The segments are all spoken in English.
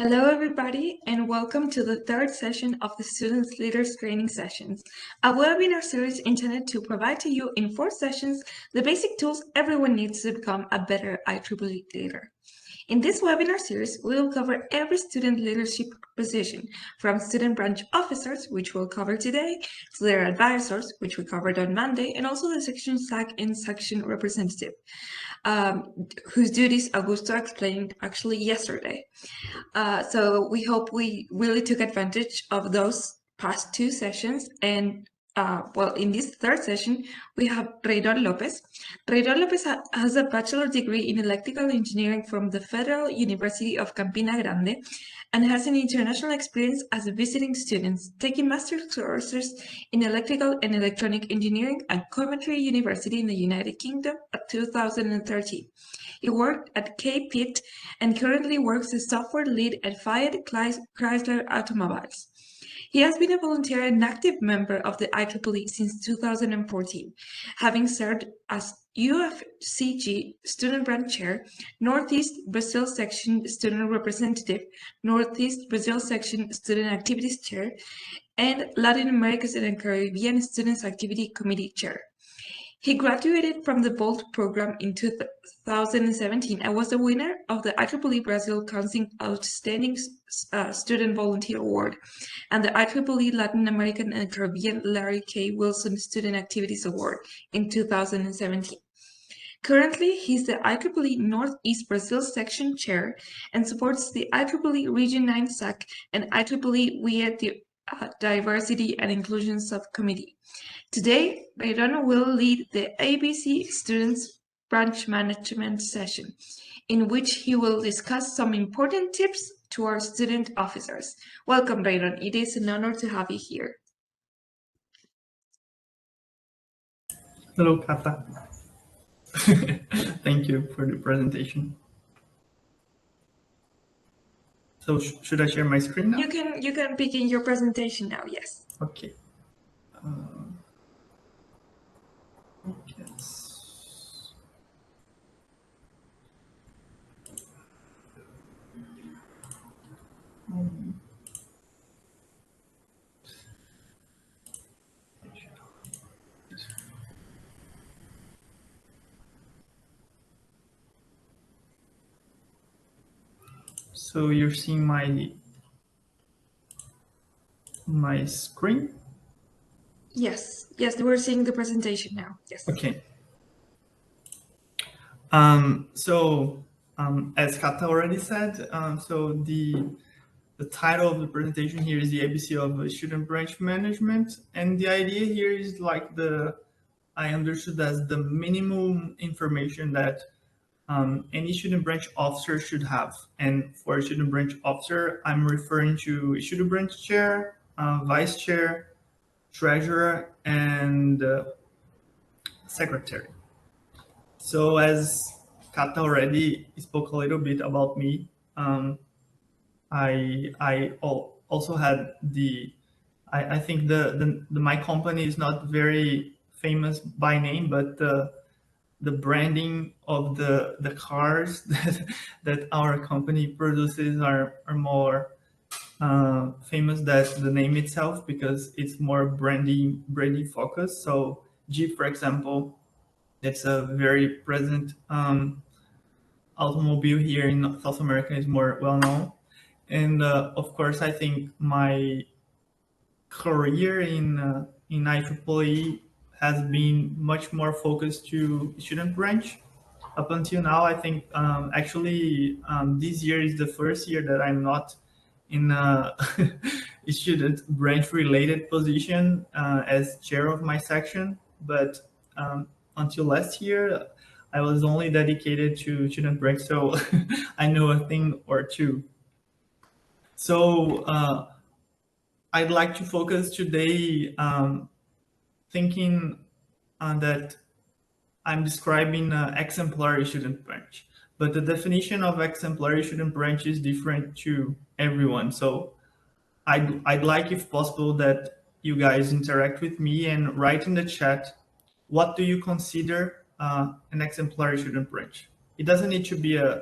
Hello, everybody, and welcome to the third session of the Students Leaders Training Sessions, a webinar series intended to provide to you in 4 sessions the basic tools everyone needs to become a better IEEE leader. In this webinar series, we will cover every student leadership position, from student branch officers, which we'll cover today, to their advisors, which we covered on Monday, and also the section SAC and section representative, whose duties Augusto explained actually yesterday. So we hope we really took advantage of those past 2 sessions. And well, in this third session, we have Reiron Lopes. Reiron Lopes has a bachelor's degree in electrical engineering from the Federal University of Campina Grande and has an international experience as a visiting student, taking master's courses in electrical and electronic engineering at Coventry University in the United Kingdom at 2013. He worked at K-Pitt and currently works as software lead at Fiat Chrysler Automobiles. He has been a volunteer and active member of the IEEE since 2014, having served as UFCG Student Branch Chair, Northeast Brazil Section Student Representative, Northeast Brazil Section Student Activities Chair, and Latin Americas and Caribbean Students Activity Committee Chair. He graduated from the BOLT program in 2017 and was the winner of the IEEE Brazil Council Outstanding Student Volunteer Award and the IEEE Latin American and Caribbean Larry K. Wilson Student Activities Award in 2017. Currently, he's the IEEE Northeast Brazil Section Chair and supports the IEEE Region 9 SAC and IEEE WIA Diversity and Inclusion Subcommittee. Today, Reiron will lead the ABC Students Branch Management session, in which he will discuss some important tips to our student officers. Welcome, Reiron. It is an honor to have you here. Hello, Kata. Thank you for the presentation. So should I share my screen now? You can begin your presentation now, yes. Okay. Yes. So you're seeing my screen? Yes, we're seeing the presentation now. Yes. Okay. As Kata already said, so the title of the presentation here is the ABC of Student Branch Management, and the idea here is like I understood as the minimum information that any student branch officer should have. And for a student branch officer, I'm referring to a student branch chair, vice chair, treasurer, and secretary. So as Kata already spoke a little bit about me, I also had I think my company is not very famous by name, but the branding of the cars that our company produces are more famous than the name itself, because it's more branding focused. So Jeep, for example, it's a very present automobile here in South America, is more well known. And of course, I think my career in IEEE has been much more focused to student branch. Up until now, I think actually this year is the first year that I'm not in a student branch related position as chair of my section. But until last year, I was only dedicated to student branch, so I know a thing or two. So I'd like to focus today thinking that I'm describing exemplary student branch, but the definition of exemplary student branch is different to everyone. So I'd like, if possible, that you guys interact with me and write in the chat, what do you consider an exemplary student branch? It doesn't need to be a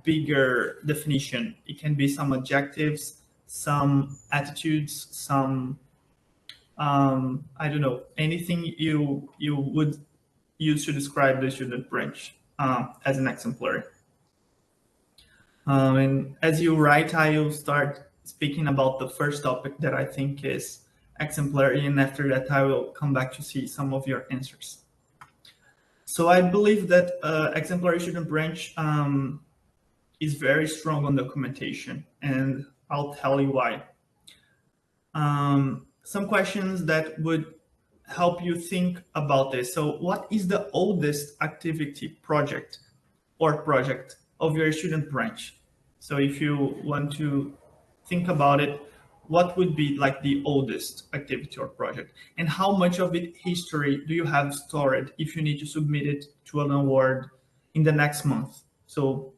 bigger definition. It can be some adjectives, some attitudes, some I don't know, anything you would use to describe the student branch as an exemplary. And as you write, I will start speaking about the first topic that I think is exemplary, and after that I will come back to see some of your answers. So I believe that exemplary student branch is very strong on documentation, and I'll tell you why. Some questions that would help you think about this. So what is the oldest activity project of your student branch? So if you want to think about it, what would be like the oldest activity or project? And how much of it history do you have stored if you need to submit it to an award in the next month? So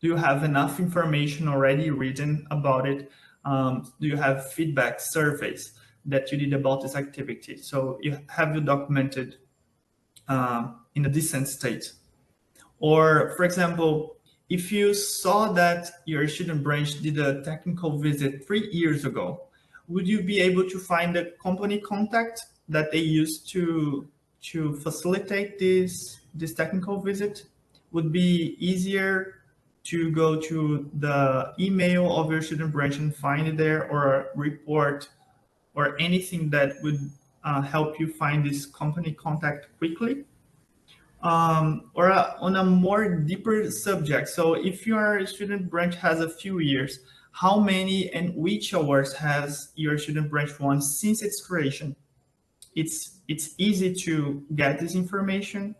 do you have enough information already written about it? Do you have feedback surveys that you did about this activity? So have you documented in a decent state? Or, for example, if you saw that your student branch did a technical visit 3 years ago, would you be able to find a company contact that they used to facilitate this technical visit? Would be easier to go to the email of your student branch and find it there, or a report or anything that would help you find this company contact quickly? Or on a more deeper subject. So if your student branch has a few years, how many and which awards has your student branch won since its creation? It's easy to get this information.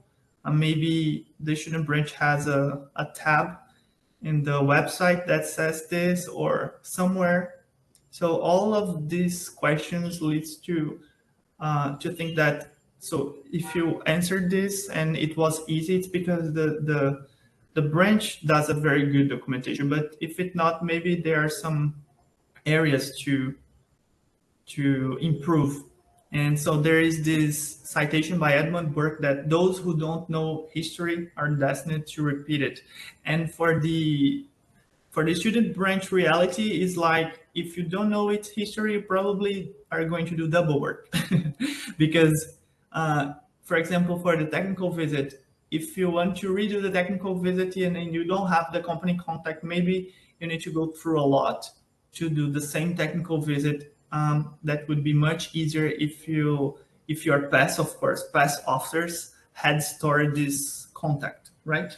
Maybe the student branch has a tab in the website that says this, or somewhere. So all of these questions leads to think that, so if you answered this and it was easy, it's because the branch does a very good documentation. But if it not, maybe there are some areas to improve. And so there is this citation by Edmund Burke that those who don't know history are destined to repeat it. And for the student branch, reality is like, if you don't know its history, you probably are going to do double work. Because, for example, for the technical visit, if you want to redo the technical visit and then you don't have the company contact, maybe you need to go through a lot to do the same technical visit. That would be much easier if your past, of course, past officers had stored this contact, right?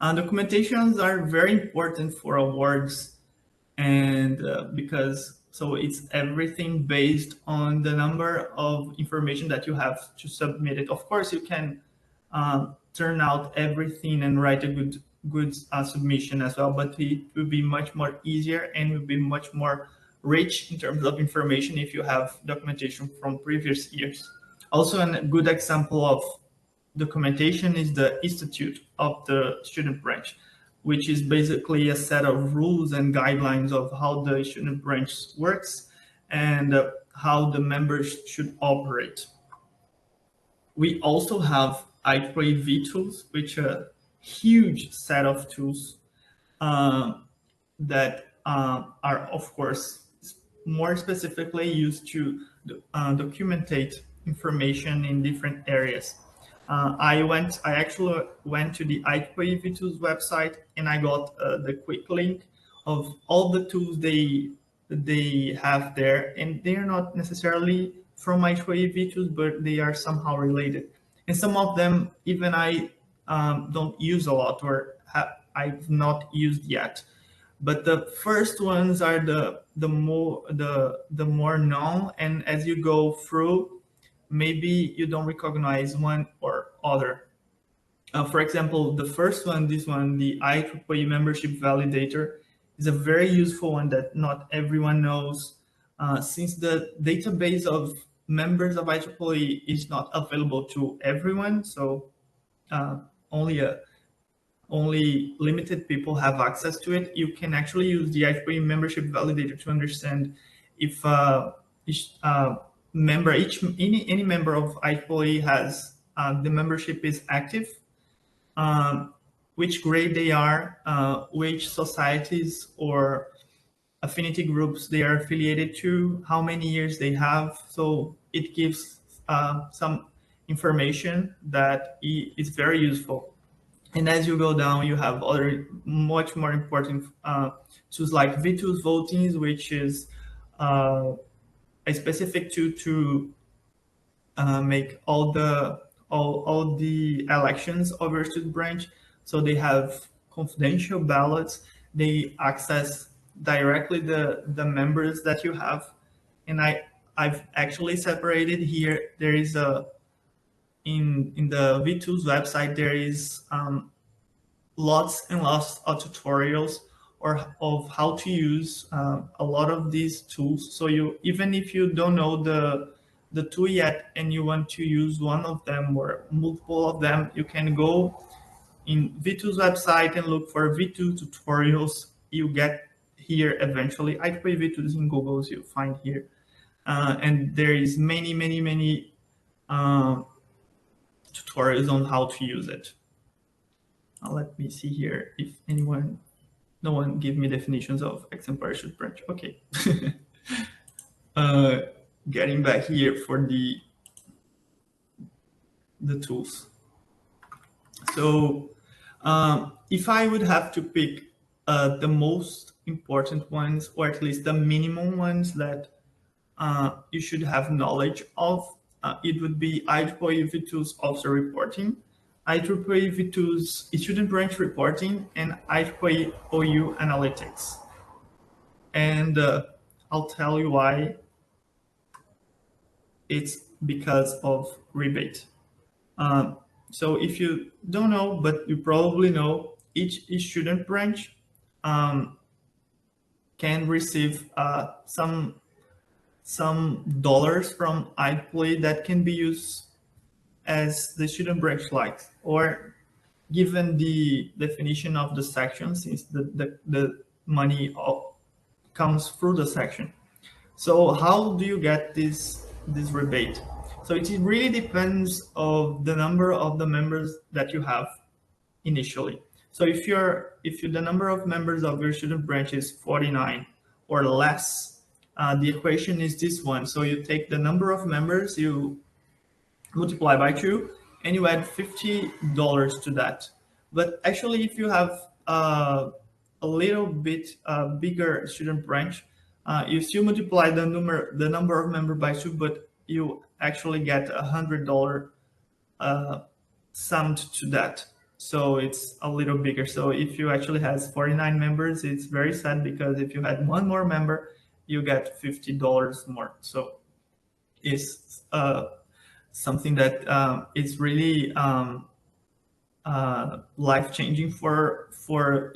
Documentations are very important for awards, and because so it's everything based on the number of information that you have to submit it. Of course, you can turn out everything and write a good submission as well, but it will be much more easier and will be much more rich in terms of information if you have documentation from previous years. Also, a good example of documentation is the Institute of the student branch, which is basically a set of rules and guidelines of how the student branch works and how the members should operate. We also have IEEE tools, which are a huge set of tools that are, of course, more specifically used to documentate information in different areas. I actually went to the IEEE tools website, and I got the quick link of all the tools they have there, and they are not necessarily from IEEE tools, but they are somehow related. And some of them even I don't use a lot, or I've not used yet. But the first ones are the more known, and as you go through, maybe you don't recognize one or other. For example, the first one, this one, the IEEE membership validator, is a very useful one that not everyone knows, since the database of members of IEEE is not available to everyone. So only limited people have access to it. You can actually use the IEEE membership validator to understand if each member, any member of IEEE has the membership is active. which grade they are, which societies or affinity groups they are affiliated to, how many years they have. So it gives some information that is very useful. And as you go down, you have other much more important tools like V2's Votings, which is a specific tool to make all the elections of your student branch. So they have confidential ballots. They access directly the members that you have. And I've actually separated here. There is a in the V2's website, there is lots and lots of tutorials or of how to use a lot of these tools. So you, even if you don't know the tool yet and you want to use one of them or multiple of them, you can go in V2's website and look for V2 tutorials. You get here eventually. I put V2's in Google's, you find here. And there is many tutorials on how to use it. Let me see here if no one give me definitions of exemplary student branch. Okay. Getting back here for the tools. So if I would have to pick the most important ones, or at least the minimum ones that you should have knowledge of, it would be IEEE V2's officer reporting, IEEE V2's student branch reporting, and IEEE OU analytics. And I'll tell you why. It's because of rebate. So if you don't know, but you probably know, each student branch can receive some dollars from IEEE that can be used as the student branch likes, or given the definition of the section, since the money comes through the section. So how do you get this rebate? So it really depends of the number of the members that you have initially. So if the number of members of your student branch is 49 or less, the equation is this one. So you take the number of members, you multiply by 2, and you add $50 to that. But actually, if you have a little bit bigger student branch, you still multiply the number of members by 2, but you actually get $100 summed to that. So it's a little bigger. So if you actually has 49 members, it's very sad, because if you had one more member, you get $50 more. So it's something that is really life-changing for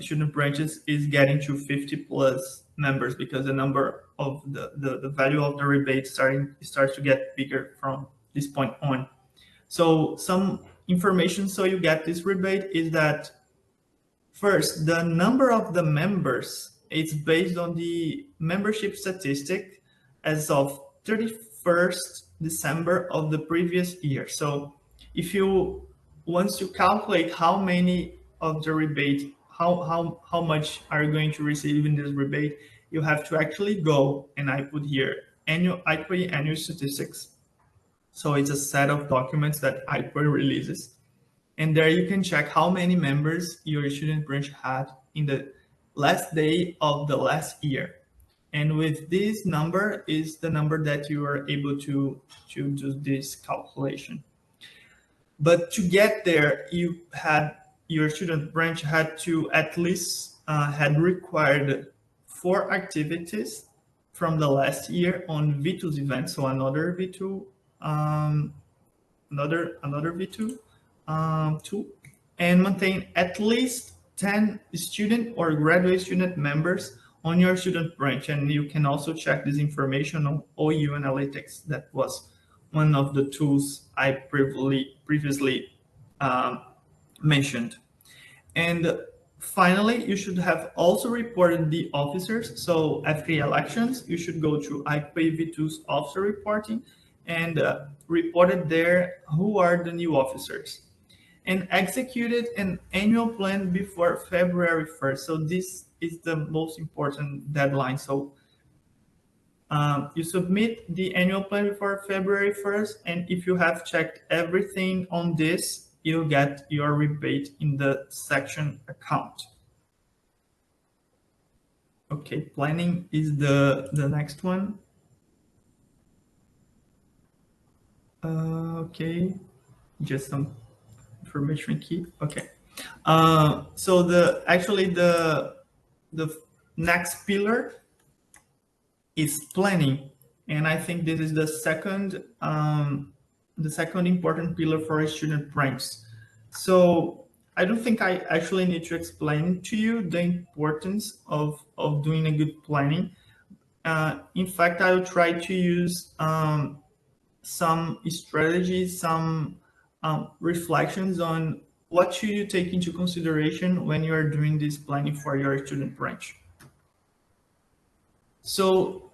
student branches, is getting to 50 plus members, because the number of the value of the rebate starts to get bigger from this point on. So some information so you get this rebate is that, first, the number of the members, it's based on the membership statistic as of 31st December of the previous year. So if you once you calculate how many of the rebate, how much are you going to receive in this rebate, you have to actually go, and I put here IEEE annual statistics. So it's a set of documents that IEEE releases. And there you can check how many members your student branch had in the last day of the last year. And with this number is the number that you are able to do this calculation. But to get there, your student branch had to at least had required 4 activities from the last year on V2's event. So another V2, another V2 tool, and maintain at least 10 student or graduate student members on your student branch. And you can also check this information on OU Analytics. That was one of the tools I previously mentioned. And finally, you should have also reported the officers. So after elections, you should go to IEEE V2's officer reporting and reported there who are the new officers. and executed an annual plan before February 1st. So this is the most important deadline. So you submit the annual plan before February 1st, and if you have checked everything on this, you'll get your rebate in the section account. Okay, planning is the next one. Okay, just some information key. Okay. So the next pillar is planning, and I think this is the second important pillar for a student branch. So I don't think I actually need to explain to you the importance of doing a good planning. In fact, I will try to use some strategies, some reflections on what should you take into consideration when you are doing this planning for your student branch. So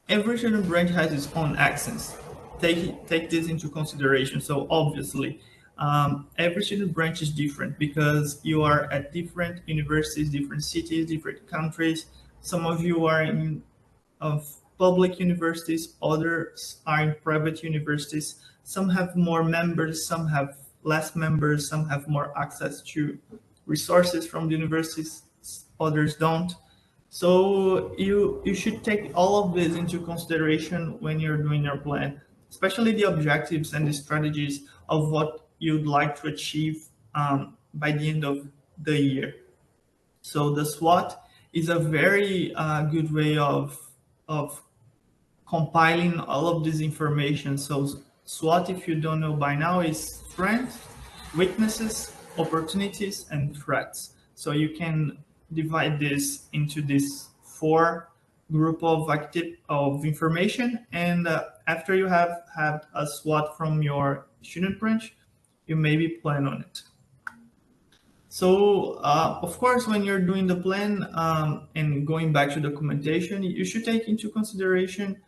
every student branch has its own accents. Take this into consideration. So obviously, every student branch is different because you are at different universities, different cities, different countries. Some of you are in of public universities, others are in private universities. Some have more members, some have less members, some have more access to resources from the universities, others don't. So you should take all of this into consideration when you're doing your plan, especially the objectives and the strategies of what you'd like to achieve by the end of the year. So the SWOT is a very good way of compiling all of this information. So SWOT, if you don't know by now, is strengths, weaknesses, opportunities, and threats. So you can divide this into this four group of information, and after you have had a SWOT from your student branch, you maybe plan on it. So, of course, when you're doing the plan and going back to documentation, you should take into consideration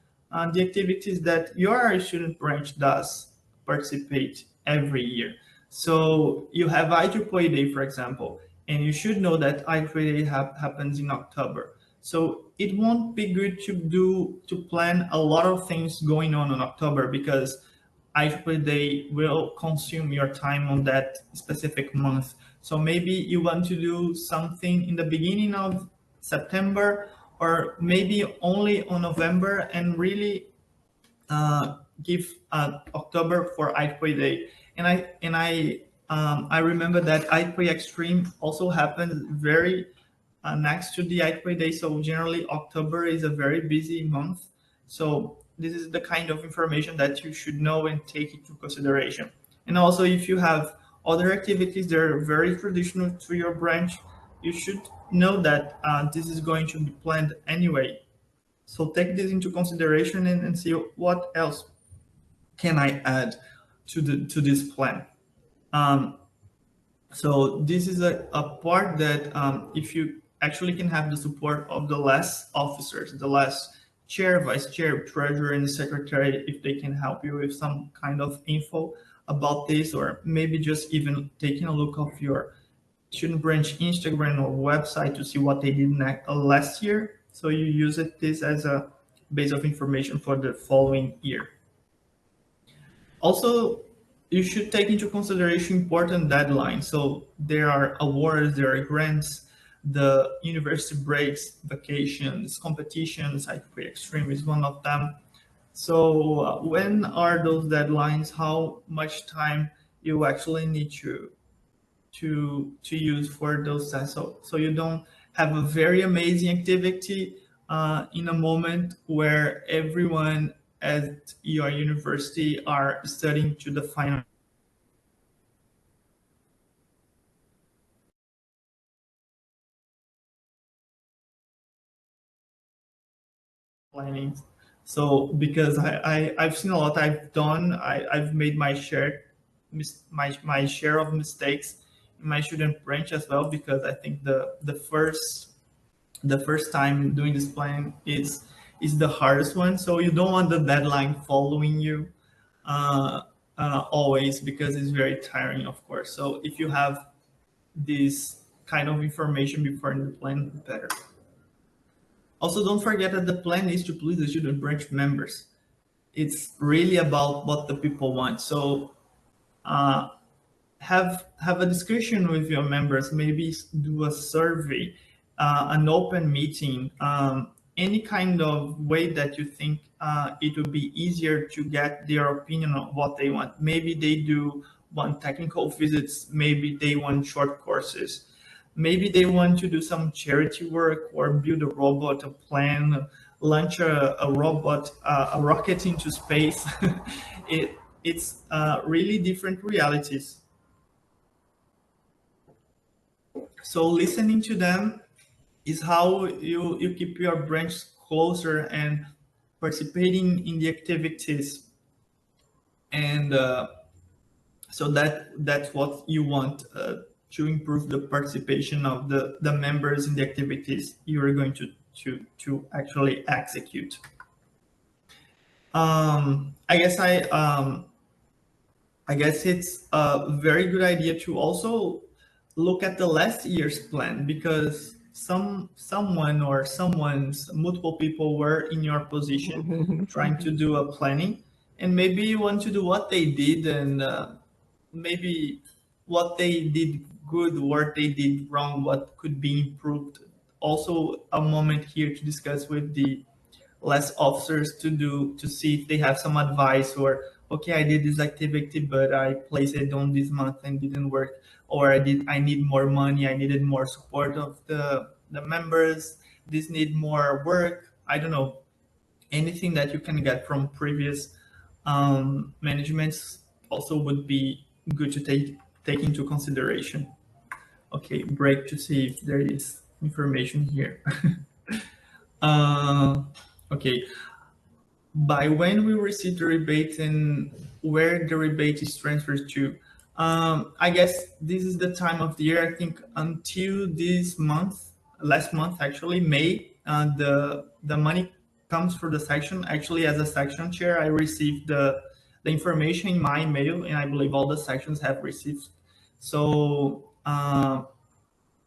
the activities that your student branch does participate every year. So you have IEEE Day, for example, and you should know that IEEE Day happens in October. So it won't be good to plan a lot of things going on in October because IEEE Day will consume your time on that specific month. So maybe you want to do something in the beginning of September or maybe only on November and really give October for IEEE Day. I remember that IEEE Extreme also happens very next to the IEEE Day. So generally October is a very busy month. So this is the kind of information that you should know and take into consideration. And also if you have other activities that are very traditional to your branch, you should know that this is going to be planned anyway. So take this into consideration and see what else can I add to this plan. So this is a part that if you actually can have the support of the less officers, the less chair, vice chair, treasurer, and secretary, if they can help you with some kind of info about this, or maybe just even taking a look of your student branch Instagram or website to see what they did last year. So you use this as a base of information for the following year. Also, you should take into consideration important deadlines. So there are awards, there are grants, the university breaks, vacations, competitions. IEEE Extreme is one of them. So when are those deadlines? How much time you actually need to use for those tests? So you don't have a very amazing activity in a moment where everyone at your university are studying to the final planning. So because I've seen a lot, I've made my share my share of mistakes in my student branch as well, because I think the first time doing this plan is the hardest one. So you don't want the deadline following you. always, because it's very tiring, of course. So if you have this kind of information before in the plan, better. Also, don't forget that the plan is to please the student branch members. It's really about what the people want. So uh, have a discussion with your members, maybe do a survey, an open meeting, any kind of way that you think it would be easier to get their opinion on what they want. Maybe they do want technical visits, maybe they want short courses, maybe they want to do some charity work or build a robot, a plan, launch a robot, a rocket into space. It's really different realities. So listening to them is how you keep your branch closer and participating in the activities. And so that's what you want to improve the participation of the members in the activities you are going to actually execute. I guess I guess it's a very good idea to also look at the last year's plan, because someone or someone's multiple people were in your position trying to do a planning, and maybe you want to do what they did, and maybe what they did good, what they did wrong, what could be improved. Also a moment here to discuss with the less officers to see if they have some advice, or okay, I did this activity but I placed it on this month and didn't work, or I need more money, I needed more support of the members, this need more work. I don't know, anything that you can get from previous managements also would be good to take into consideration. Okay, break to see if there is information here. uh, okay, by when we receive the rebate and where the rebate is transferred to. I guess this is the time of the year. I think until this month, last month actually, May, the money comes for the section. Actually, as a section chair, I received the information in my email, and I believe all the sections have received. So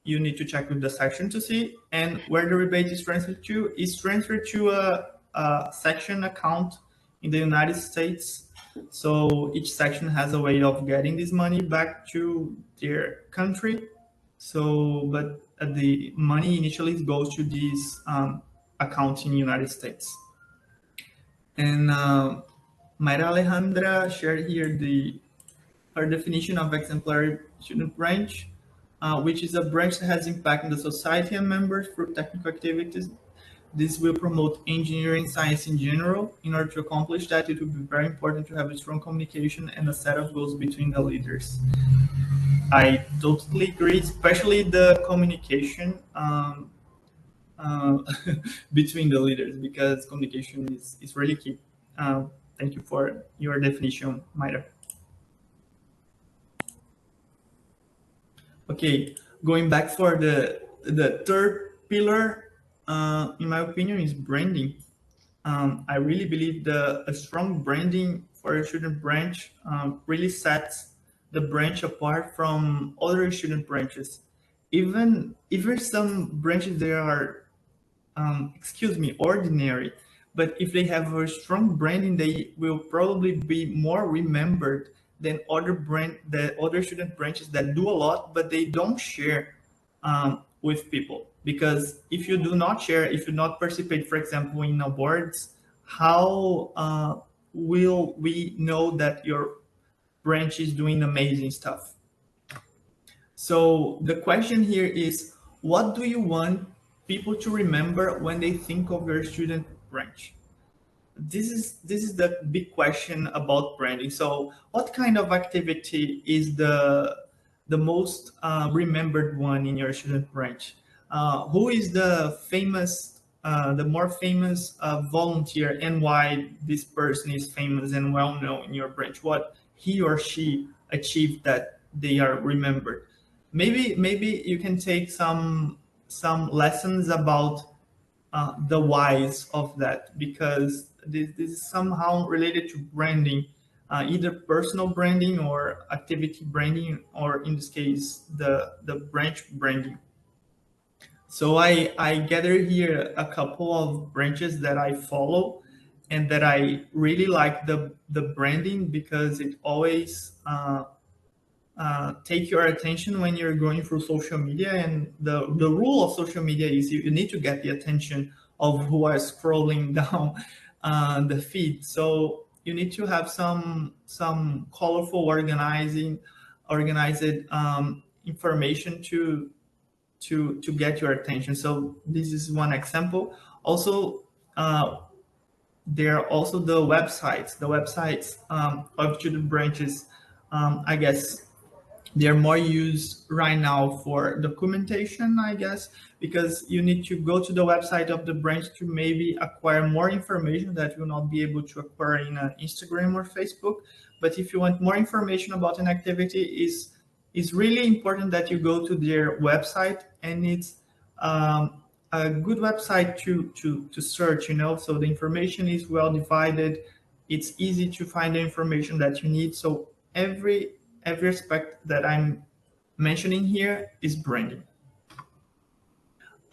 you need to check with the section to see. And where the rebate is transferred to is transferred to a section account in the United States. So each section has a way of getting this money back to their country. So, but the money initially goes to this account in the United States. And Mayra Alejandra shared here her definition of exemplary student branch, which is a branch that has impact on the society and members through technical activities. This will promote engineering science in general. In order to accomplish that, it will be very important to have a strong communication and a set of goals between the leaders. I totally agree, especially the communication uh, between the leaders, because communication is really key. Thank you for your definition, Mayra. Okay, going back for the third pillar, in my opinion, is branding. I really believe a strong branding for a student branch really sets the branch apart from other student branches. Even some branches there are excuse me, ordinary. But if they have a strong branding, they will probably be more remembered than the other student branches that do a lot, but they don't share with people. Because if you do not share, if you not participate, for example, in awards, how will we know that your branch is doing amazing stuff? So the question here is, what do you want people to remember when they think of your student branch? This is the big question about branding. So what kind of activity is the most remembered one in your student branch? Who is the more famous volunteer, and why this person is famous and well known in your branch? What he or she achieved that they are remembered? Maybe you can take some lessons about the whys of that, because this is somehow related to branding. either personal branding or activity branding, or in this case, the branch branding. So I gather here a couple of branches that I follow and that I really like the branding, because it always take your attention when you're going through social media. And the rule of social media is you need to get the attention of who are scrolling down the feed. So you need to have some colorful organized information to get your attention. So this is one example. Also, there are also the websites. The websites of student branches, I guess, they're more used right now for documentation, I guess, because you need to go to the website of the branch to maybe acquire more information that you will not be able to acquire in Instagram or Facebook. But if you want more information about an activity, is really important that you go to their website, and it's a good website to search, so the information is well divided. It's easy to find the information that you need. So every aspect that I'm mentioning here is branding.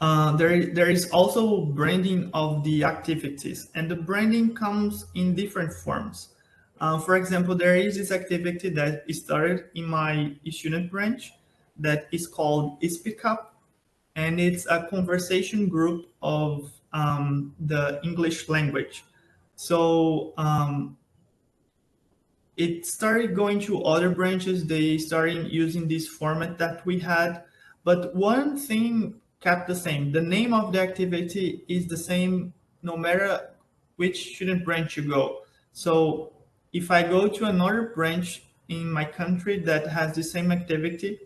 There is also branding of the activities, and the branding comes in different forms. For example, there is this activity that started in my student branch that is called Speak Up, and it's a conversation group of the English language. So it started going to other branches. They started using this format that we had, but one thing kept the same. The name of the activity is the same no matter which student branch you go. So if I go to another branch in my country that has the same activity,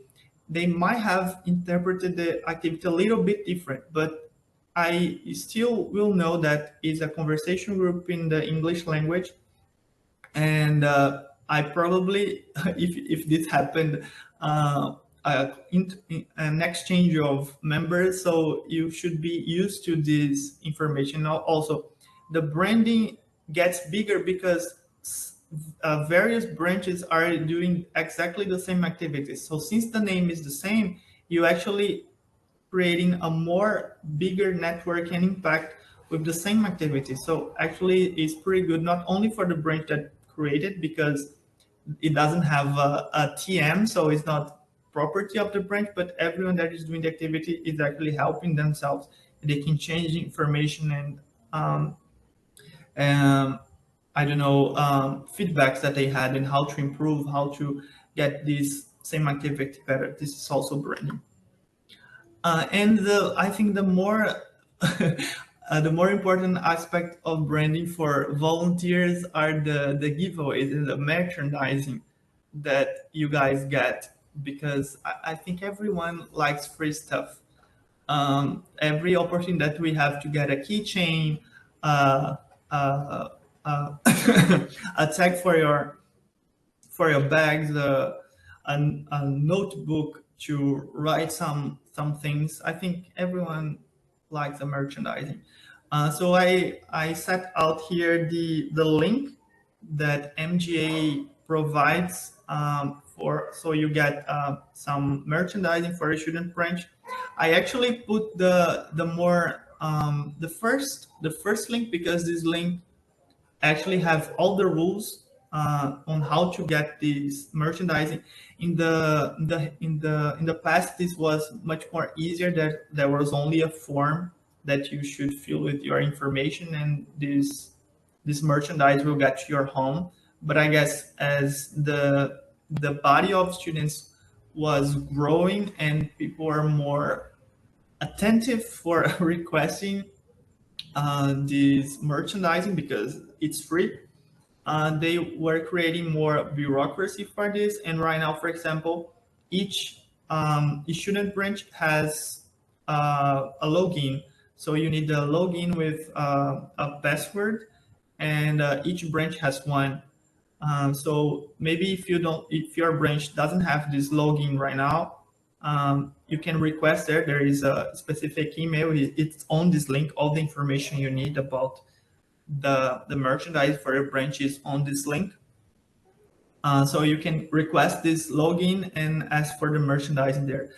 they might have interpreted the activity a little bit different, but I still will know that it's a conversation group in the English language. And I probably, if this happened, an exchange of members, so you should be used to this information. Also, the branding gets bigger because various branches are doing exactly the same activities. So since the name is the same, you actually creating a more bigger network and impact with the same activity. So actually it's pretty good, not only for the branch that created, because it doesn't have a TM, so it's not property of the branch, but everyone that is doing the activity is actually helping themselves. They can change the information and um, I don't know, feedbacks that they had and how to improve, how to get this same activity better. This is also branding. I think the more the more important aspect of branding for volunteers are the giveaways and the merchandising that you guys get, because I think everyone likes free stuff. Every opportunity that we have to get a keychain, uh, uh, uh, a tag for your bags, a notebook to write some things. I think everyone likes the merchandising. So I set out here the link that MGA provides for, so you get some merchandising for a student branch. I actually put the more the first link, because this link actually have all the rules on how to get this merchandising. In the past, this was much more easier. That there was only a form that you should fill with your information, and this merchandise will get to your home. But I guess as the body of students was growing and people are more attentive for requesting this merchandising because it's free, they were creating more bureaucracy for this. And right now, for example, each student branch has a login. So you need a login with a password, and each branch has one. So maybe if your branch doesn't have this login right now, you can request there. There is a specific email. It's on this link. All the information you need about the merchandise for your branch is on this link. So you can request this login and ask for the merchandise there.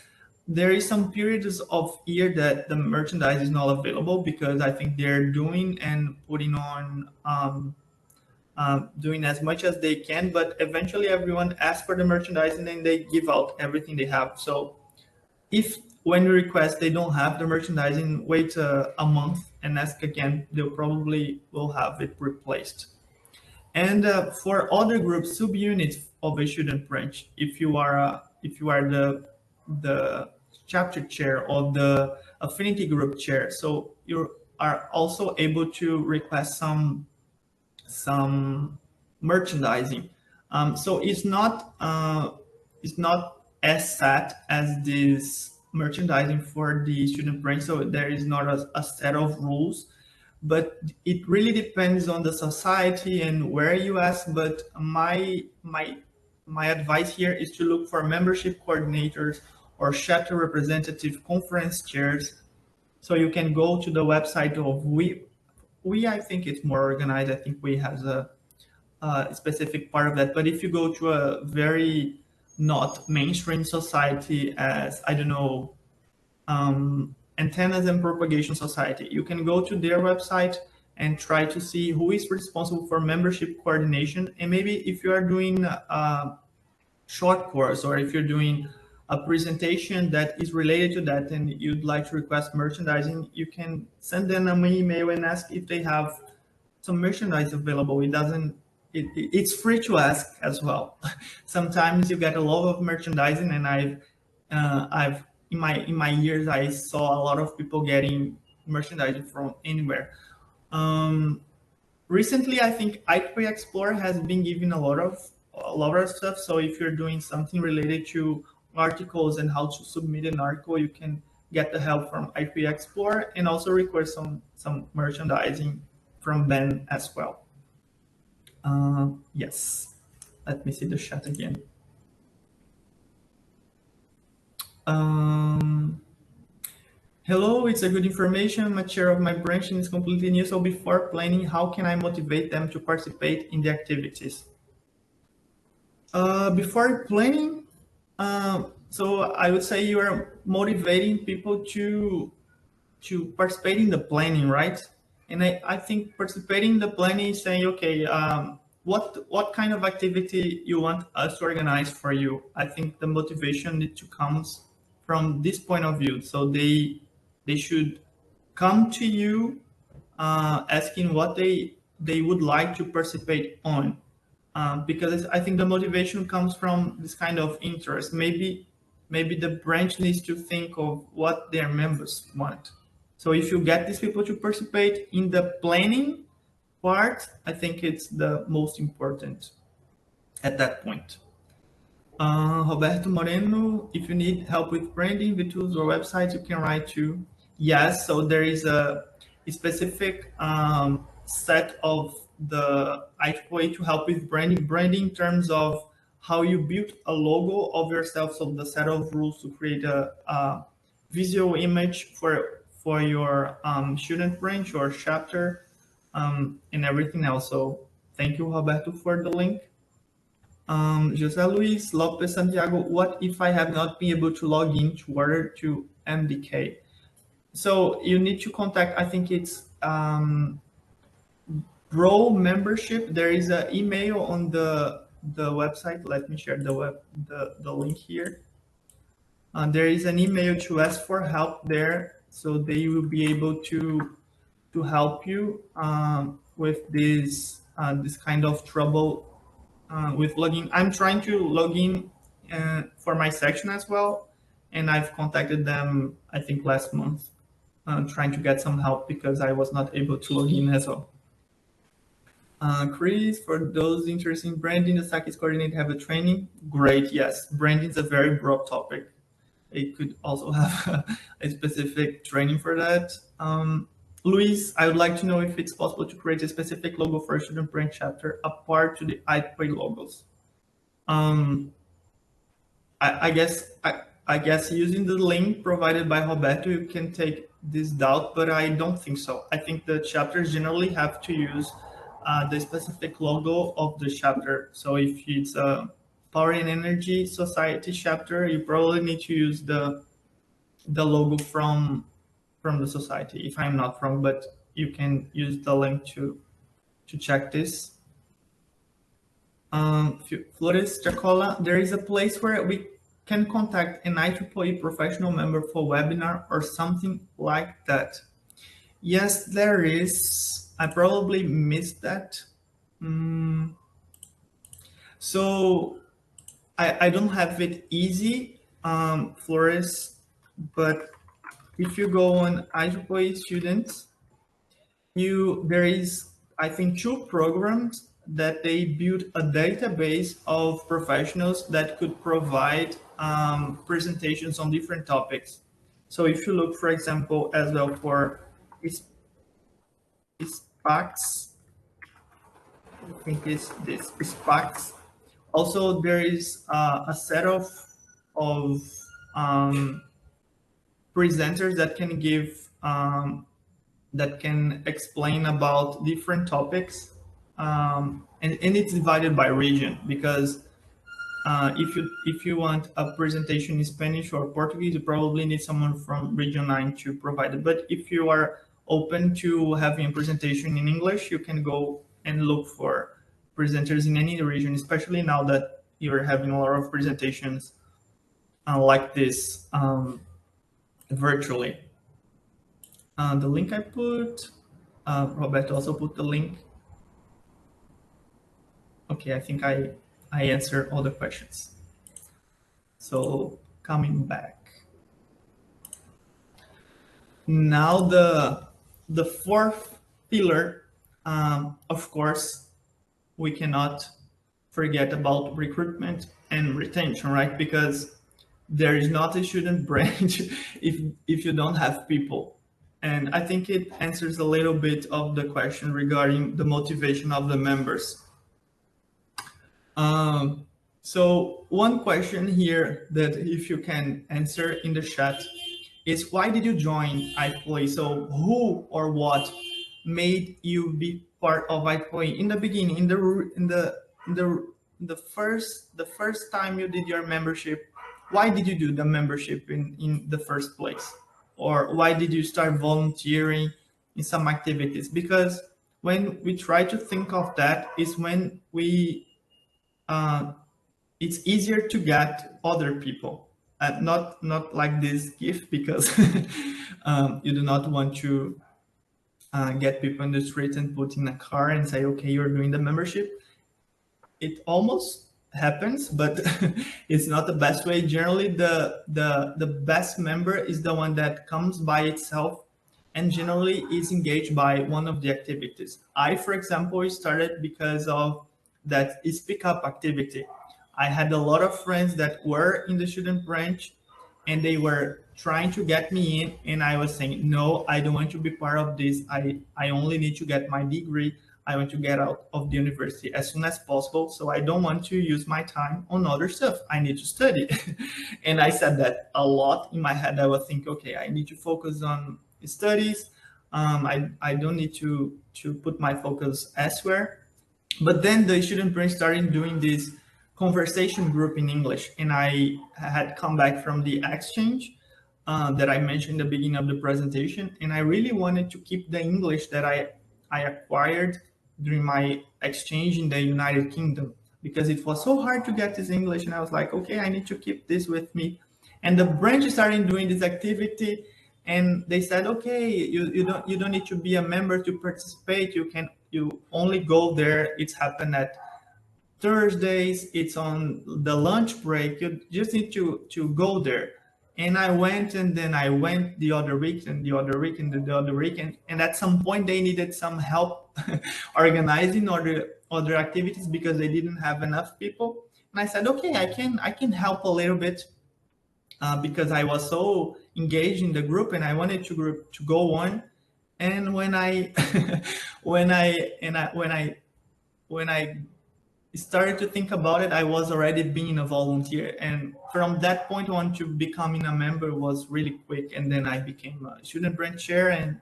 There is some periods of year that the merchandise is not available because I think they're doing and putting on doing as much as they can, but eventually everyone asks for the merchandise and then they give out everything they have. So if when you request they don't have the merchandising, wait a month and ask again. They'll probably will have it replaced. And for other groups, subunits of a student branch, if you are the chapter chair or the affinity group chair, so you are also able to request some merchandising. So it's not as set as this merchandising for the student branch. So there is not a set of rules, but it really depends on the society and where you ask. But my advice here is to look for membership coordinators or chapter representative conference chairs. So you can go to the website of we I think it's more organized. I think we has a specific part of that. But if you go to a very not mainstream society, as I don't know, Antennas and Propagation Society, you can go to their website and try to see who is responsible for membership coordination. And maybe if you are doing a short course or if you're doing a presentation that is related to that and you'd like to request merchandising, you can send them an email and ask if they have some merchandise available. It's free to ask as well. Sometimes you get a lot of merchandising, and I've in my years I saw a lot of people getting merchandising from anywhere. Um, Recently, I think IEEE Explorer has been giving a lot of stuff. So if you're doing something related to articles and how to submit an article, you can get the help from IEEE Explorer and also request some merchandising from them as well. Yes, let me see the chat again. Hello, it's a good information. My chair of my branch is completely new. So before planning, how can I motivate them to participate in the activities? Before planning, so I would say you are motivating people to participate in the planning, right? And I think participating in the planning is saying, okay, what kind of activity you want us to organize for you? I think the motivation need to comes from this point of view. So they should come to you asking what they would like to participate on, because I think the motivation comes from this kind of interest. Maybe the branch needs to think of what their members want. So if you get these people to participate in the planning part, I think it's the most important at that point. Roberto Moreno, if you need help with branding, the tools or websites, you can write to. Yes, so there is a specific set of the IEEE to help with branding in terms of how you build a logo of yourself. So the set of rules to create a visual image for your student branch or chapter, and everything else. So thank you, Roberto, for the link. José Luis Lopes Santiago, what if I have not been able to log in to order to MDK? So you need to contact, I think it's Grow Membership. There is an email on the website. Let me share the link here. There is an email to ask for help there, so they will be able to help you with this this kind of trouble with logging. I'm trying to log in for my section as well, and I've contacted them I think last month, trying to get some help because I was not able to log in as well. Chris, for those interested in branding, the Sakis coordinate have a training. Great, yes. Branding is a very broad topic. It could also have a specific training for that. Luis, I would like to know if it's possible to create a specific logo for a student branch chapter apart to the IEEE logos. I guess using the link provided by Roberto, you can take this doubt, but I don't think so. I think the chapters generally have to use the specific logo of the chapter. So if it's a Power and Energy Society chapter, you probably need to use the logo from the society, if I'm not wrong, but you can use the link to check this. Flores Jacola, there is a place where we can contact an IEEE professional member for webinar or something like that. Yes, there is. I probably missed that. So I don't have it easy, Flores, but if you go on IEEE students, there is, I think, 2 programs that they built a database of professionals that could provide presentations on different topics. So if you look, for example, as well for SPACs, I think it's this SPACs. Also, there is a set of presenters that can give that can explain about different topics, and it's divided by region, because if you want a presentation in Spanish or Portuguese, you probably need someone from region 9 to provide it. But if you are open to having a presentation in English, you can go and look for presenters in any region, especially now that you're having a lot of presentations like this virtually. The link I put, Roberto also put the link. Okay, I think I answered all the questions. So coming back. Now the fourth pillar, of course, we cannot forget about recruitment and retention, right? Because there is not a student branch if you don't have people. And I think it answers a little bit of the question regarding the motivation of the members. So one question here that if you can answer in the chat is, why did you join IEEE? So who or what made you be part of IEEE in the beginning, in the first time you did your membership? Why did you do the membership in the first place? Or why did you start volunteering in some activities? Because when we try to think of that is when it's easier to get other people, not like this gift, because you do not want to get people in the street and put in a car and say, okay, you're doing the membership. It almost happens, but it's not the best way. Generally, the best member is the one that comes by itself and generally is engaged by one of the activities. I, for example, started because of that Speak Up activity. I had a lot of friends that were in the student branch and they were trying to get me in, and I was saying, no, I don't want to be part of this. I only need to get my degree. I want to get out of the university as soon as possible. So I don't want to use my time on other stuff. I need to study. And I said that a lot in my head. I would think, okay, I need to focus on studies. I don't need to put my focus elsewhere. But then the student branch started doing this conversation group in English, and I had come back from the exchange that I mentioned in the beginning of the presentation, and I really wanted to keep the English that I acquired during my exchange in the United Kingdom, because it was so hard to get this English, and I was like, okay, I need to keep this with me. And the branch started doing this activity, and they said, okay, you don't need to be a member to participate. You only go there. It's happened at Thursdays, it's on the lunch break. You just need to go there. And I went, and then I went the other week, and the other week, and the other week, and at some point they needed some help organizing other activities because they didn't have enough people. And I said, okay, I can help a little bit because I was so engaged in the group and I wanted to go on. And when I when I started to think about it, I was already being a volunteer. And from that point on to becoming a member was really quick. And then I became a student branch chair. And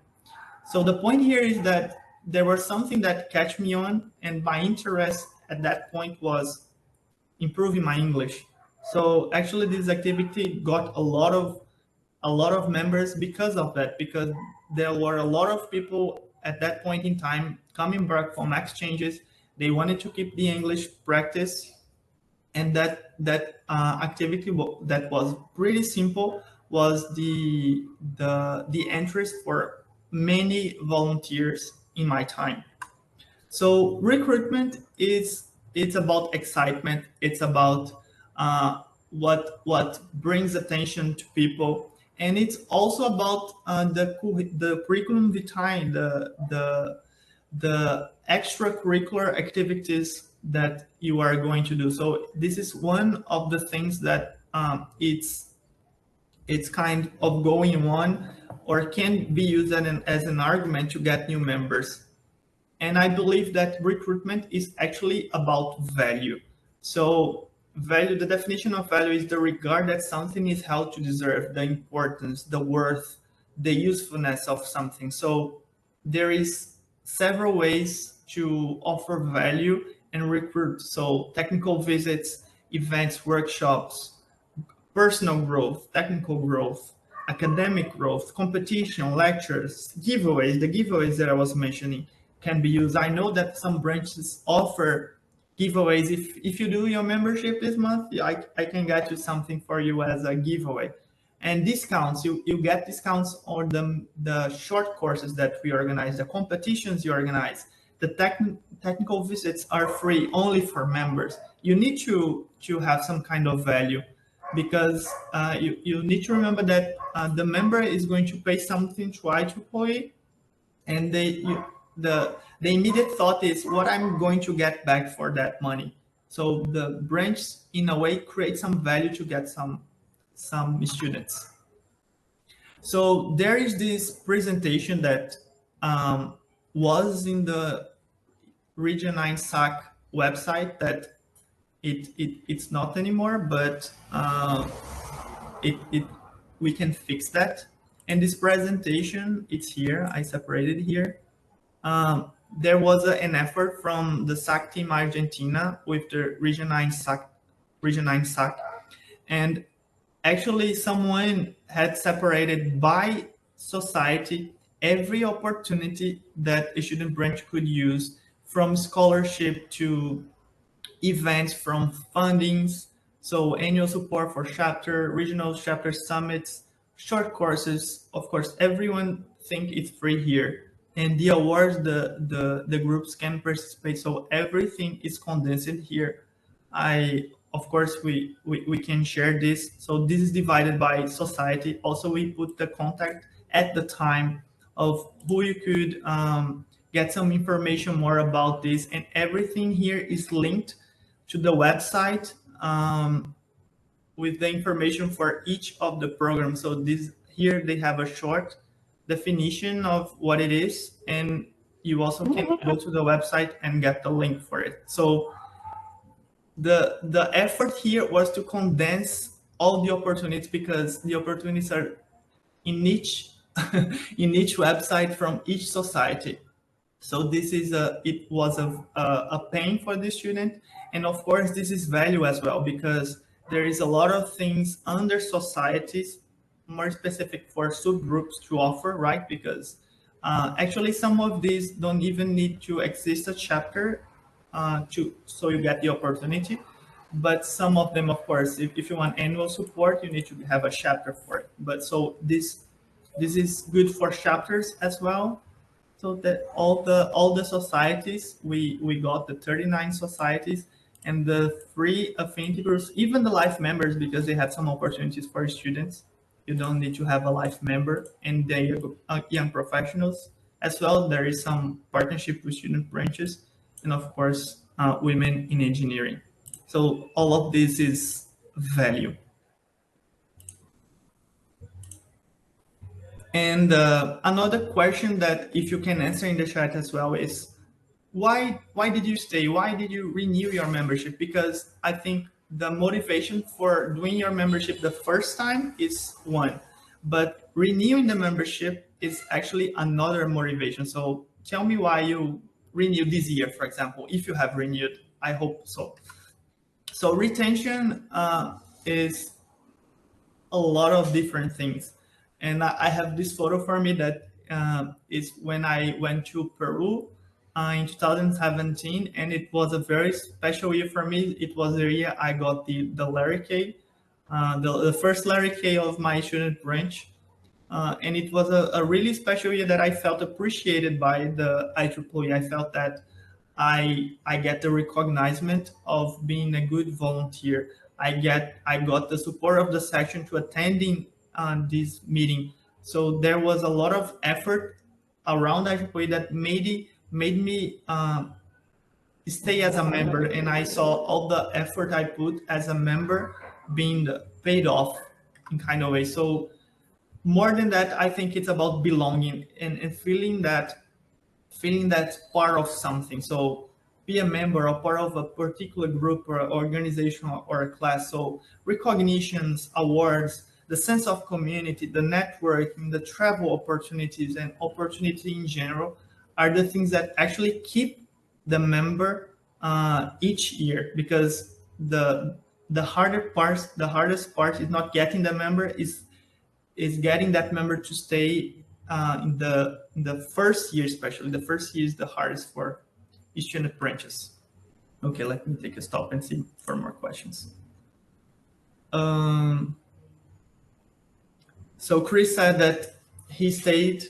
so the point here is that there was something that catch me on, and my interest at that point was improving my English. So actually, this activity got a lot of members because of that, because there were a lot of people at that point in time coming back from exchanges. They wanted to keep the English practice, and that activity that was pretty simple was the interest for many volunteers in my time. So recruitment is it's about excitement. It's about what brings attention to people, and it's also about the curriculum vitae, the extracurricular activities that you are going to do. So this is one of the things that it's kind of going on or can be used as an argument to get new members. And I believe that recruitment is actually about value. So value, the definition of value is the regard that something is held to deserve, the importance, the worth, the usefulness of something. So there is several ways to offer value and recruit. So technical visits, events, workshops, personal growth, technical growth, academic growth, competition, lectures, giveaways. The giveaways that I was mentioning can be used. I know that some branches offer giveaways. If you do your membership this month, I can get you something for you as a giveaway. And discounts, you get discounts on the short courses that we organize, the competitions you organize. The technical visits are free only for members. You need to have some kind of value, because you need to remember that the member is going to pay something to IEEE, and the immediate thought is what I'm going to get back for that money. So the branch, in a way, creates some value to get some students. So there is this presentation that was in the Region 9 SAC website that it's not anymore, but we can fix that. And this presentation, it's here. I separated here. There was an effort from the SAC team Argentina with the Region 9 SAC, and actually someone had separated by society every opportunity that a student branch could use, from scholarship to events, from fundings, so annual support for chapter, regional chapter summits, short courses. Of course, everyone think it's free here. And the awards, the groups can participate. So everything is condensed here. Of course, we can share this. So this is divided by society. Also, we put the contact at the time of who you could get some information more about this. And everything here is linked to the website with the information for each of the programs. So this here, they have a short definition of what it is, and you also can go to the website and get the link for it. So the effort here was to condense all the opportunities, because the opportunities are in each in each website from each society. So this is it was a pain for the student, and of course this is value as well, because there is a lot of things under societies, more specific for subgroups, to offer, right? Because actually some of these don't even need to exist a chapter so you get the opportunity. But some of them, of course, if you want annual support, you need to have a chapter for it. But so this is good for chapters as well. So that all the societies, we got the 39 societies and the 3 affinity groups, even the life members, because they have some opportunities for students. You don't need to have a life member, and they are young professionals as well. There is some partnership with student branches, and of course, women in engineering. So all of this is value. And another question that if you can answer in the chat as well is, why did you stay? Why did you renew your membership? Because I think the motivation for doing your membership the first time is one, but renewing the membership is actually another motivation. So tell me why you renewed this year, for example, if you have renewed. I hope so. So retention is a lot of different things. And I have this photo for me that is when I went to Peru in 2017, and it was a very special year for me. It was the year I got the Larry K, the first Larry K of my student branch. And it was a really special year that I felt appreciated by the IEEE. I felt that I get the recognition of being a good volunteer. I got the support of the section to attending this meeting. So there was a lot of effort around IEEE that made me stay as a member, and I saw all the effort I put as a member being paid off in kind of way. So more than that, I think it's about belonging and feeling that's part of something. So be a member or part of a particular group or organization or a class. So recognitions, awards, the sense of community, the networking, the travel opportunities, and opportunity in general are the things that actually keep the member each year. Because the hardest part is not getting the member, is getting that member to stay in the first year. Especially the first year is the hardest for student branches. Okay, let me take a stop and see for more questions. So Chris said that he stayed.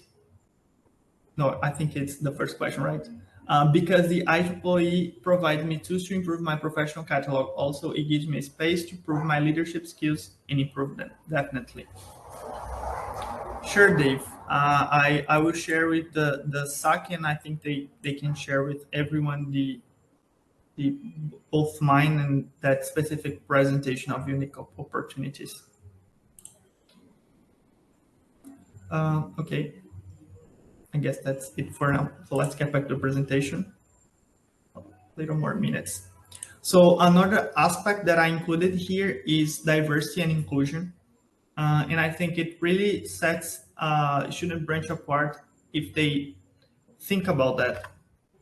No, I think it's the first question, right? Because the IEEE provides me tools to improve my professional catalog. Also, it gives me space to prove my leadership skills and improve them, definitely. Sure, Dave. I will share with the SAC, and I think they can share with everyone the both mine and that specific presentation of unique opportunities. Okay, I guess that's it for now. So let's get back to the presentation. A little more minutes. So another aspect that I included here is diversity and inclusion. And I think it really sets student branch apart if they think about that.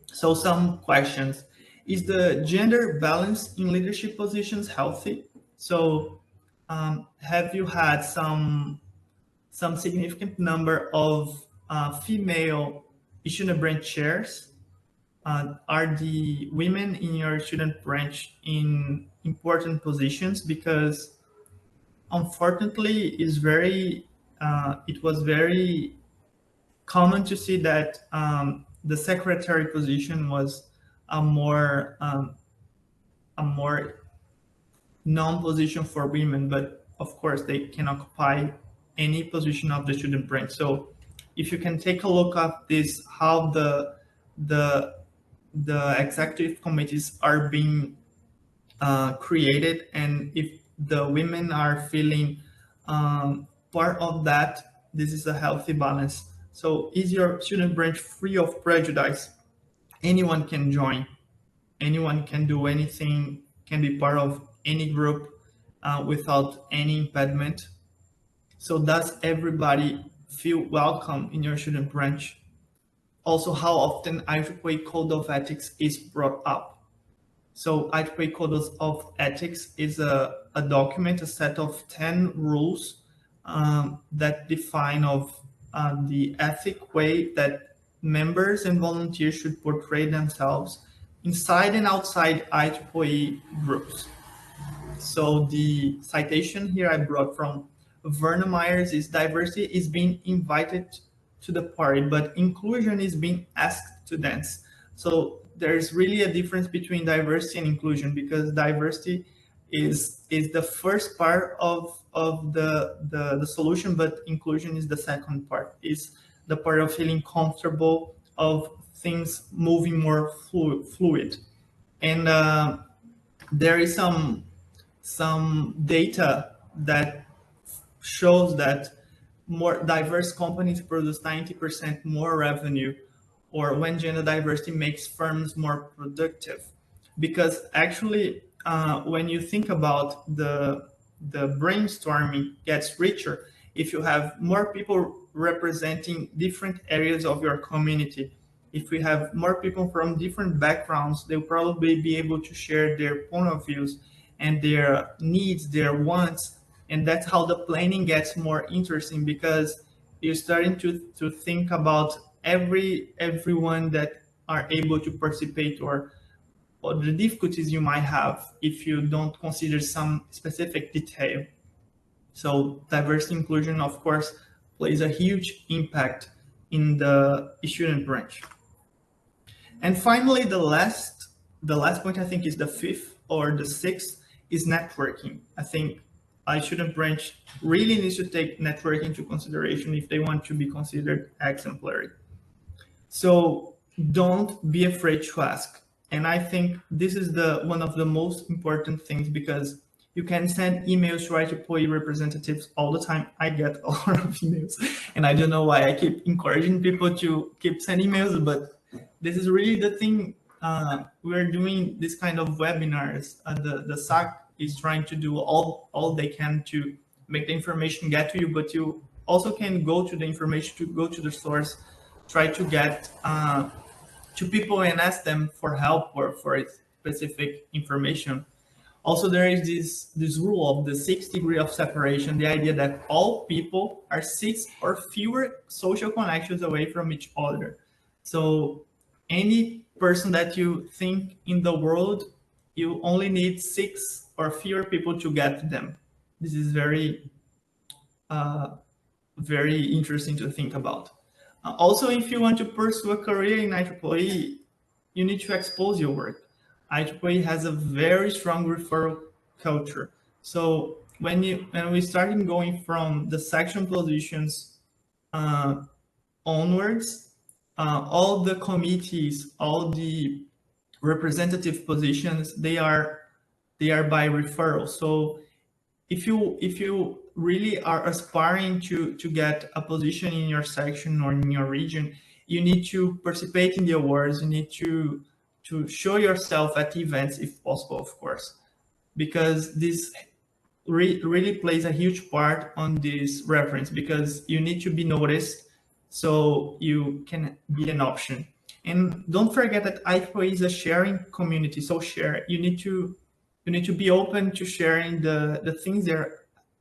So some questions. Is the gender balance in leadership positions healthy? So have you had some significant number of female student branch chairs? Are the women in your student branch in important positions? Because unfortunately, it was very common to see that the secretary position was a more known position for women, but of course they can occupy any position of the student branch. So if you can take a look at this, how the executive committees are being created, and if the women are feeling part of that, this is a healthy balance. So is your student branch free of prejudice? Anyone can join, anyone can do anything, can be part of any group without any impediment. So does everybody feel welcome in your student branch? Also, how often IEEE Code of Ethics is brought up? So IEEE Code of Ethics is a document, a set of 10 rules that define of the ethic way that members and volunteers should portray themselves inside and outside IEEE groups. So the citation here I brought from Verna Myers is diversity is being invited to the party, but inclusion is being asked to dance. So there's really a difference between diversity and inclusion, because diversity is the first part of the solution, but inclusion is the second part, is the part of feeling comfortable, of things moving more fluid. And there is some data that shows that more diverse companies produce 90% more revenue, or when gender diversity makes firms more productive. Because actually, when you think about the brainstorming gets richer if you have more people representing different areas of your community. if we have more people from different backgrounds, they'll probably be able to share their point of views and their needs, their wants. And that's how the planning gets more interesting, because you're starting to think about everyone that are able to participate, or the difficulties you might have if you don't consider some specific detail. So diversity inclusion, of course, plays a huge impact in the student branch. And finally, the last point, I think, is the fifth or the sixth, is networking. I think a student branch really needs to take networking into consideration if they want to be considered exemplary. So don't be afraid to ask. And I think this is the one of the most important things, because you can send emails to IEEE representatives all the time. I get a lot of emails, and I don't know why I keep encouraging people to keep sending emails, but this is really the thing. We're doing this kind of webinars. The SAC is trying to do all they can to make the information get to you, but you also can go to the information, to go to the source, try to get to people and ask them for help or for specific information. Also, there is this rule of the 6 degrees of separation, the idea that all people are 6 or fewer social connections away from each other. So any person that you think in the world, you only need 6 or fewer people to get to them. This is very very interesting to think about. Also, if you want to pursue a career in IEEE, you need to expose your work. IEEE has a very strong referral culture. So when we started going from the section positions onwards, all the committees, all the representative positions, they are by referral. So if you really are aspiring to get a position in your section or in your region, you need to participate in the awards. You need to show yourself at events if possible, of course, because this really plays a huge part on this reference, because you need to be noticed so you can be an option. And don't forget that IEEE is a sharing community. So you need to be open to sharing the things that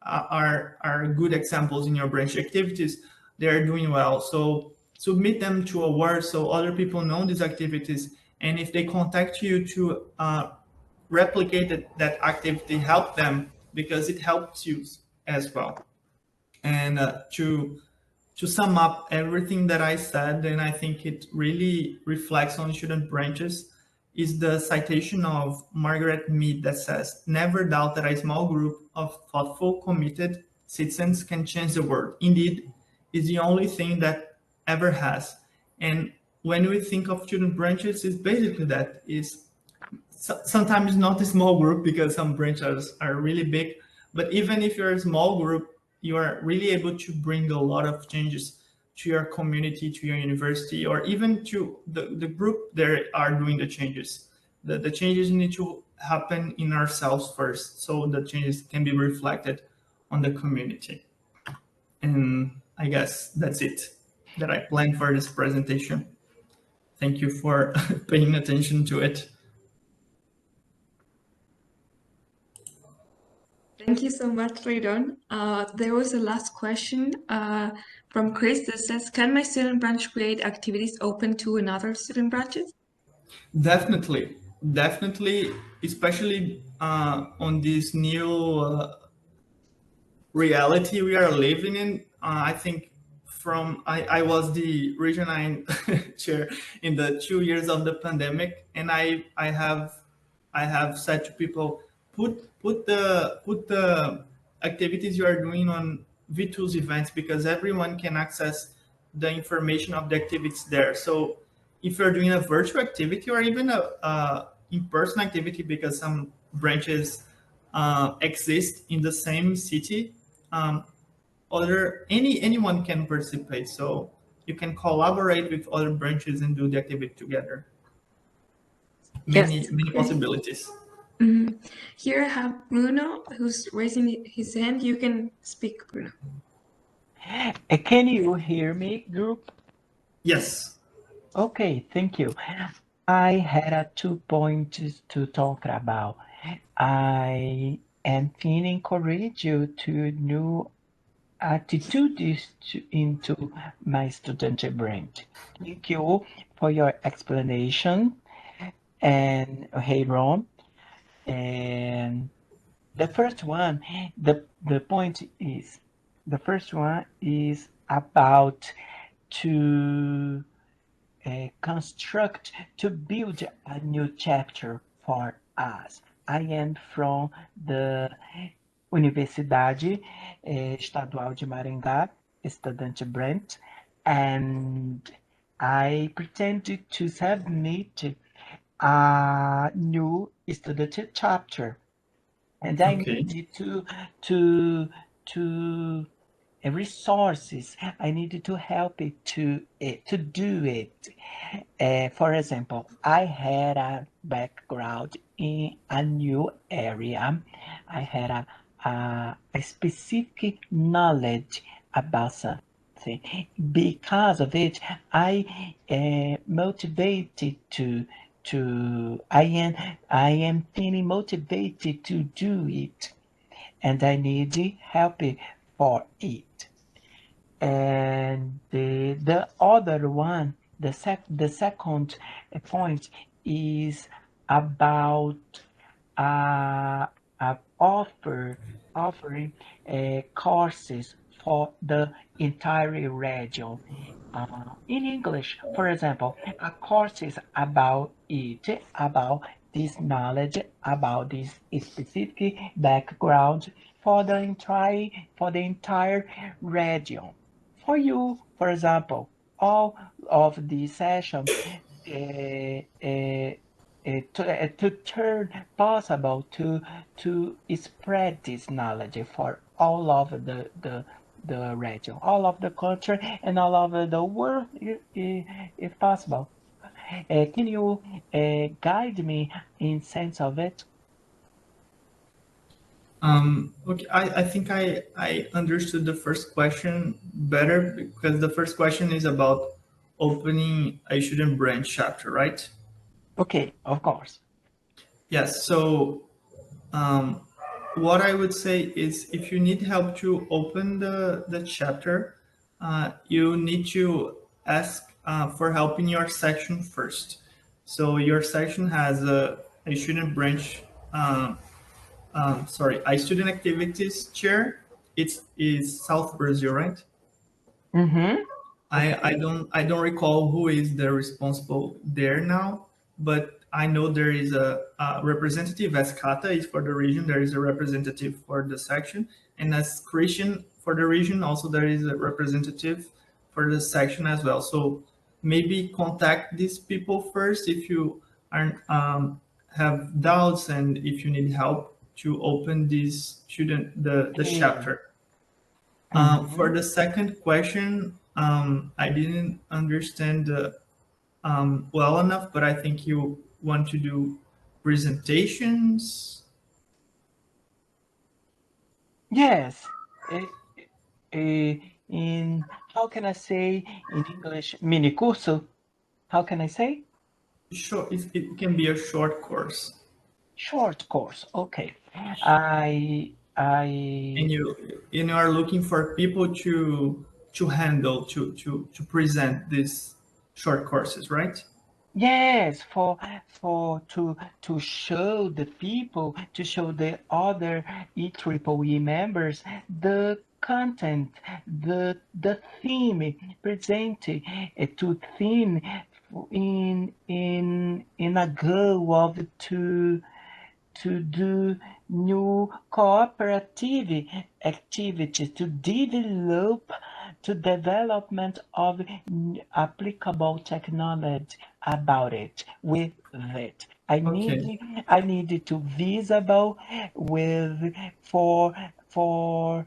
are good examples in your branch activities. They're doing well. So submit them to awards so other people know these activities. And if they contact you to replicate that activity, help them, because it helps you as well. And to sum up everything that I said, and I think it really reflects on student branches, is the citation of Margaret Mead that says, "Never doubt that a small group of thoughtful, committed citizens can change the world. Indeed, is the only thing that ever has." And when we think of student branches, it's basically that. Is sometimes not a small group, because some branches are really big, but even if you're a small group, you are really able to bring a lot of changes to your community, to your university, or even to the group that are doing the changes. The changes need to happen in ourselves first, so the changes can be reflected on the community. And I guess that's it that I planned for this presentation. Thank you for paying attention to it. Thank you so much, Reiron. There was a last question from Chris that says, can my student branch create activities open to another student branches? Definitely, especially on this new reality we are living in. I think I was the Region 9 chair in the 2 years of the pandemic, and I have said to people, put the activities you are doing on V2's events, because everyone can access the information of the activities there. So if you're doing a virtual activity or even a in-person activity, because some branches exist in the same city, anyone can participate. So you can collaborate with other branches and do the activity together. Many possibilities. Mm-hmm. Here I have Bruno, who's raising his hand. You can speak, Bruno. Can you hear me, group? Yes. Okay, thank you. I had 2 points to talk about. I am feeling encourage you to new attitudes into my student brain. Thank you for your explanation. And hey, Ron. And the first one, the point is, the first one is about to construct, to build a new chapter for us. I am from the Universidade Estadual de Maringá, estudante Brent, and I pretended to submit a new student chapter, and I Okay. needed to to resources. I needed to help it to do it. For example, I had a background in a new area. I had a specific knowledge about something. Because of it, I motivated I am feeling motivated to do it, and I need help for it. And the other one, the second point is about uh, offering courses for the entire region. In English, for example, a course is about it, about this knowledge, about this specific background for the entire region. For you, for example, all of the session to turn possible to spread this knowledge for all of the region, all of the country, and all over the world, if possible. Can you guide me in sense of it? Okay, I think I understood the first question better because the first question is about opening a student branch chapter, right? Okay, of course. Yes. So um, what I would say is if you need help to open the chapter, you need to ask for help in your section first. So your section has a student branch, sorry, a student activities chair. It's is South Brazil, right? Mm-hmm. I Okay. don't recall who is the responsible there now, but I know there is a representative as Kata is for the region. There is a representative for the section, and as Christian for the region, also there is a representative for the section as well. So maybe contact these people first if you aren't have doubts and if you need help to open this student the Okay. chapter. For Mm-hmm. the second question, I didn't understand well enough, but I think you want to do presentations. Yes. Eh, in how can I say in English, mini curso? How can I say? Sure, it can be a short course, Short course. Okay. I and you are looking for people to handle to present these short courses, right? Yes, for to show the people, to show the other IEEE members the content, the theme presented to theme in a goal of to do new cooperative activities to development of applicable technology about it with it. Okay. I need to visible with for for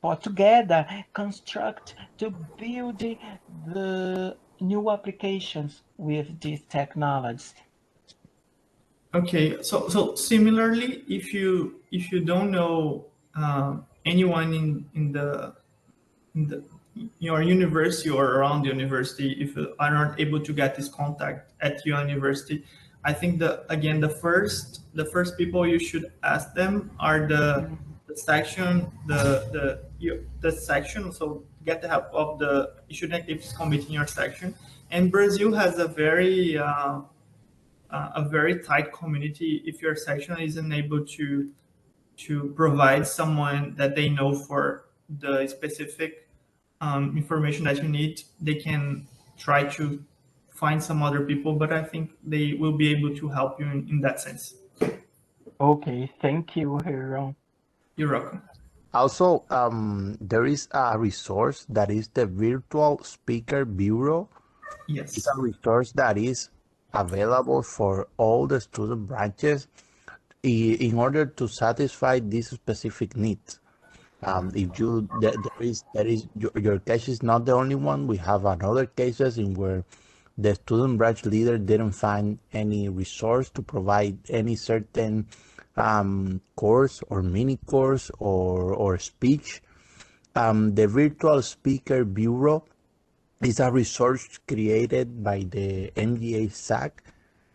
for together construct to build the new applications with these technologies. Okay, so similarly, if you don't know anyone in the your university or around the university, if you are not able to get this contact at your university, I think the first people you should ask them are the section, the section. So get the help of the student activities committee in your section. And Brazil has a very tight community. If your section isn't able to provide someone that they know for the specific information that you need, they can try to find some other people, but I think they will be able to help you in that sense. Okay, thank you, Reiron. You're welcome. Also, there is a resource that is the Virtual Speaker Bureau. It's Yes. a resource that is available for all the student branches in order to satisfy these specific needs. If you there is your case is not the only one. We have another cases in where the student branch leader didn't find any resource to provide any certain course or mini course or speech. The Virtual Speaker Bureau is a resource created by the MGA SAC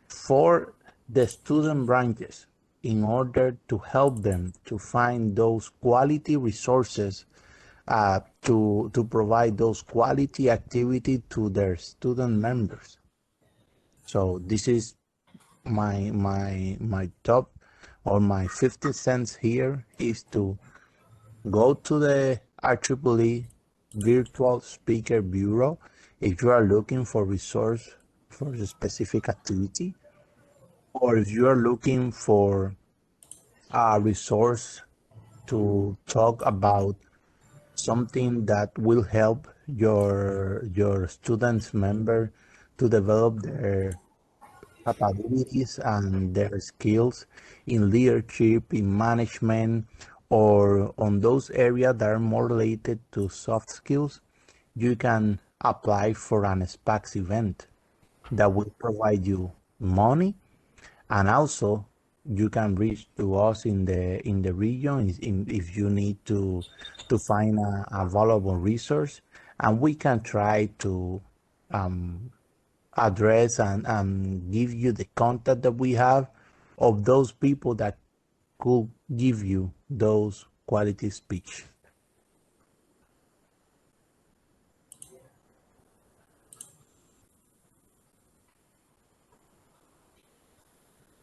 for the student branches in order to help them to find those quality resources to provide those quality activity to their student members. So this is my top or my 50 cents here is to go to the IEEE Virtual Speaker Bureau if you are looking for resource for a specific activity, or if you are looking for a resource to talk about something that will help your students member to develop their capabilities and their skills in leadership, in management, or on those areas that are more related to soft skills, you can apply for an SPAX event that will provide you money, and also you can reach to us in the region if you need to find a valuable resource, and we can try to um, address and give you the contact that we have of those people that could give you those quality speech.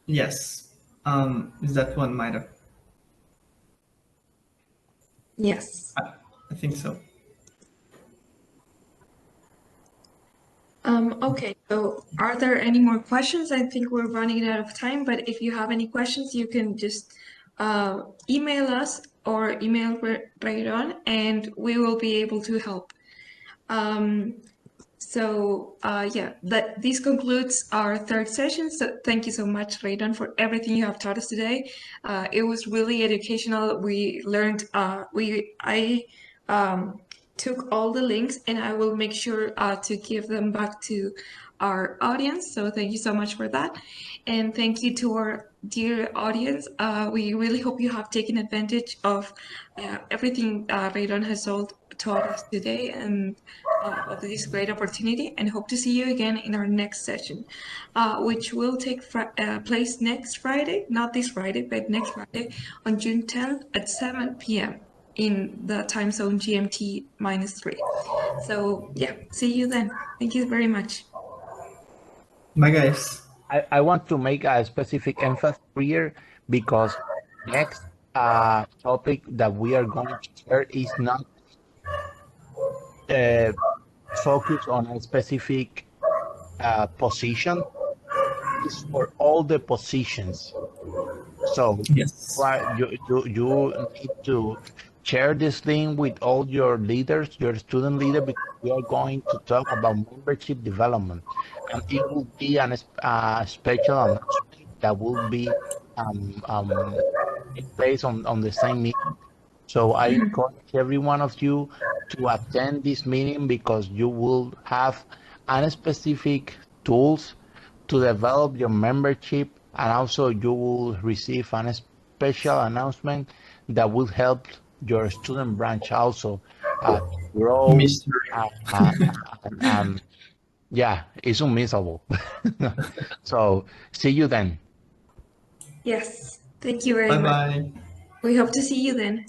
Yes. Is that one, Mayra? Yes. I think so. Okay, so are there any more questions? I think we're running out of time, but if you have any questions, you can just email us or email Reiron, and we will be able to help. Yeah, this concludes our third session. So thank you so much, Reiron, for everything you have taught us today. It was really educational. We learned. I took all the links, and I will make sure to give them back to our audience. So thank you so much for that, and thank you to our dear audience. We really hope you have taken advantage of everything Reiron has taught us today, and of this great opportunity, and hope to see you again in our next session, which will take place next Friday, not this Friday, but next Friday on June 10th at 7 p.m. in the time zone GMT -3. So yeah, see you then. Thank you very much. Bye, guys. I want to make a specific emphasis here because next topic that we are going to share is not uh, focused on a specific position. It's for all the positions. So Yes. you need to share this link with all your leaders, your student leader, because we are going to talk about membership development, and it will be a special announcement that will be in place on the same meeting. So I encourage every one of you to attend this meeting because you will have a specific tools to develop your membership, and also you will receive a special announcement that will help your student branch also grow. Mystery. And yeah, it's unmissable. So see you then. Yes, thank you very Bye much. bye. We hope to see you then.